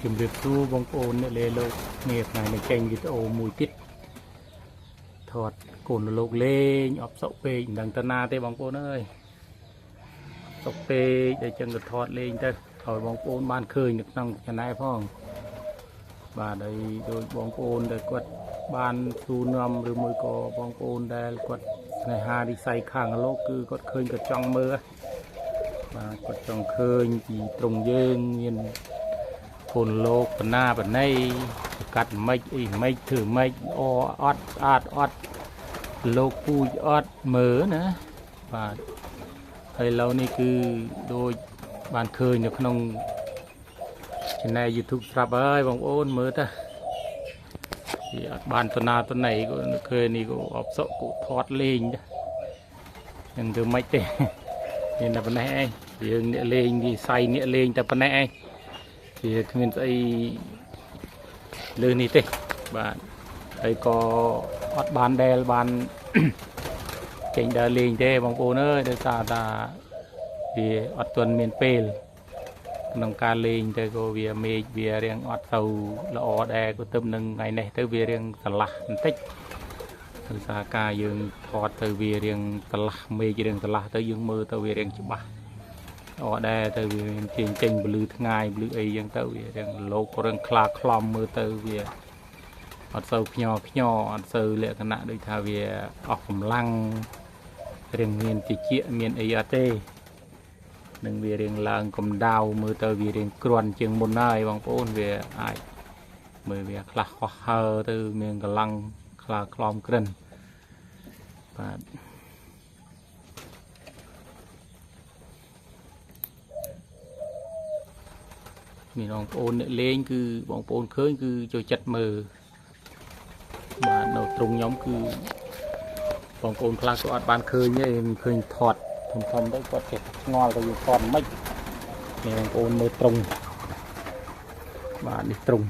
ជំរាបសួរបងប្អូនអ្នកលេលោកនេះថ្ងៃនេះចេញវីដេអូមួយទៀតថតកូនលោកលេងអបសុកពេកមិនដឹងទៅណាទេបងប្អូនអើយសុកពេកដែលចឹងទៅថតលេងទៅឲ្យបងប្អូនបានឃើញនៅក្នុងឆានែលផងបាទហើយដោយបងប្អូនដែលគាត់បានទូនាំឬមួយក៏បងប្អូនដែលគាត់ស្នេហាវិស័យខាងលោកគឺគាត់ឃើញគាត់ចង់មើលបាទគាត់ចង់ឃើញពីត្រង់យើងមានកូនលោកបណ្ណាបណ្ណៃកាត់ម៉េចអីម៉េចធ្វើម៉េចអត់ស្អាតអត់លោកពូជអត់មើលណាបាទហើយឥឡូវនេះគឺដូចបានឃើញនៅក្នុង Channel YouTube ស្រាប់ហើយបងប្អូនមើលទៅវាអត់បានតណាតណៃក៏ឃើញនេះក៏អបសុកក៏ថតលេងហ្នឹងធ្វើម៉េចទេមានតែប៉ុណ្ណេះឯងយើងអ្នកលេងវិស័យអ្នកលេងតែប៉ុណ្ណេះឯងវាគ្មានស្អីលើនេះទេបាទហើយក៏អត់បានដែលបាន ចេញដើរលេងទេបងប្អូនអើយដោយសារថាវាអត់ទាន់មានពេលក្នុងការលេងទៅក៏វាមេឃវារៀងអត់ទៅល្អដែរក៏ទៅនឹងថ្ងៃនេះទៅវារៀងស្រឡះបន្តិចដោយសារការយើងថតទៅវារៀងស្រឡះមេឃរៀងស្រឡះទៅយើងមើលទៅវារៀងច្បាស់ល្អដែរទៅវាមានចេញពលឺថ្ងៃពលឺអីចឹងទៅវារៀងលោករៀងខ្លាខ្លំមើលទៅវាអត់សូវខ្ញ័រអត់សូវលក្ខណៈដូចថាវាអស់កម្លាំងរៀងមានតិចមានអីអត់ទេនឹងវារៀងឡើងកម្ដៅមើលទៅវារៀងគ្រាន់ជាងមុនហើយបងប្អូនវាអាចមើលវាខ្លះខុសហើទៅមានកម្លាំងខ្លាខ្លំក្រិនបាទមានបងប្អូនអ្នកលេងគឺបងប្អូនឃើញគឺចូលចិត្តមើលបាទនៅត្រង់ខ្ញុំគឺបងប្អូនខ្លះក៏អត់បានឃើញទេឃើញថតធំទៅគាត់ចេះឆ្ងល់ទៅយើងថតមិននេះបងប្អូនមើលត្រង់បាទនេះត្រង់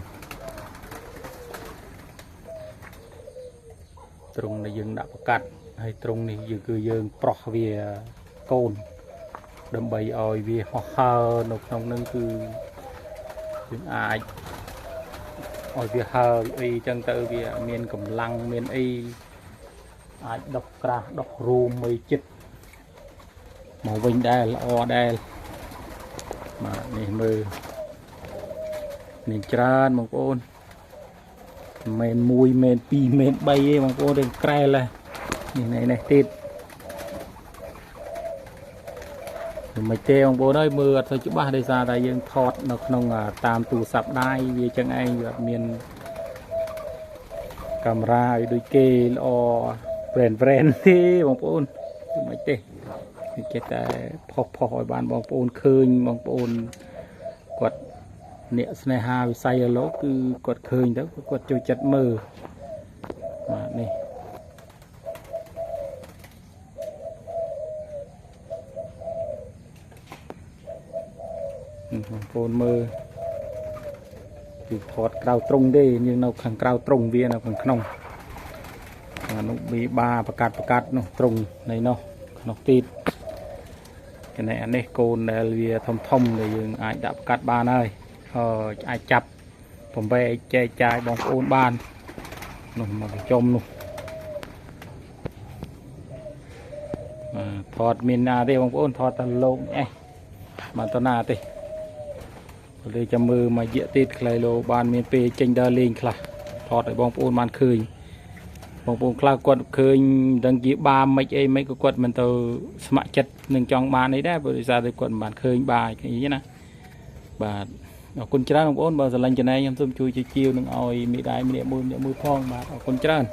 ដែលយើងដាក់ប្រកាត់ហើយត្រង់នេះគឺយើងប្រោះវាកូនដើម្បីឲ្យវាហោះហើរនៅក្នុងនឹងគឺយើងអាចឲ្យវាហើរអីចឹងទៅវាមានកម្លាំងមានអីអាចដុសក្រាស់ដុសរូមអីចិត្តមកវិញដែរល្អដែរបាទនេះមើលនេះច្រើនបងប្អូនមែន1មែន2មែន3ទេបងប្អូនរឿងក្រែលនេះទៀតមិនទេបងប្អូនអើយមើលអត់ទៅច្បាស់ដោយសារតែយើងថតនៅក្នុងតាមទូរស័ព្ទដៃវាចឹងឯងវាអត់មានកាមេរ៉ាឲ្យដូចគេល្អប្រេនទេបងប្អូនមិនទេចេះតែផុសឲ្យបានបងប្អូនឃើញបងប្អូនគាត់អ្នកស្នេហាវិស័យលោកគឺគាត់ឃើញទៅគាត់ចូលចិត្តមើលបាទនេះបងប្អូនមើលគឺថតក្រៅត្រង់ទេយើងនៅខាងក្រៅត្រង់វានៅខាងក្នុងនោះវាបាប្រកាត់នោះត្រង់នៃនោះក្នុងទៀតចំណែកអានេះកូនដែលវាធំដែលយើងអាចដាក់ប្រកាត់បានហើយអាចចាប់បំពេចែកចាយបងប្អូនបាននោះមកចំនោះថតមានណាទេបងប្អូនថតតែលោកឯងបានតណាទេលើចាំមើលមករយៈទៀតខ្លីលោបានមានពេលចេញដើរលេងខ្លះថតឲ្យបងប្អូនបានឃើញបងប្អូនខ្លះគាត់ឃើញដឹងជាបាមិនអីមិនក៏គាត់មិនទៅស្ម័គ្រចិត្តនឹងចង់បានអីដែរព្រោះដោយសារតែគាត់មិនបានឃើញបាយអីណាបាទអរគុណច្រើនបងប្អូនបើស្រឡាញ់ចំណែកខ្ញុំសូមជួយជាជាវនឹងឲ្យមីដៃម្នាក់មួយផងបាទអរគុណច្រើន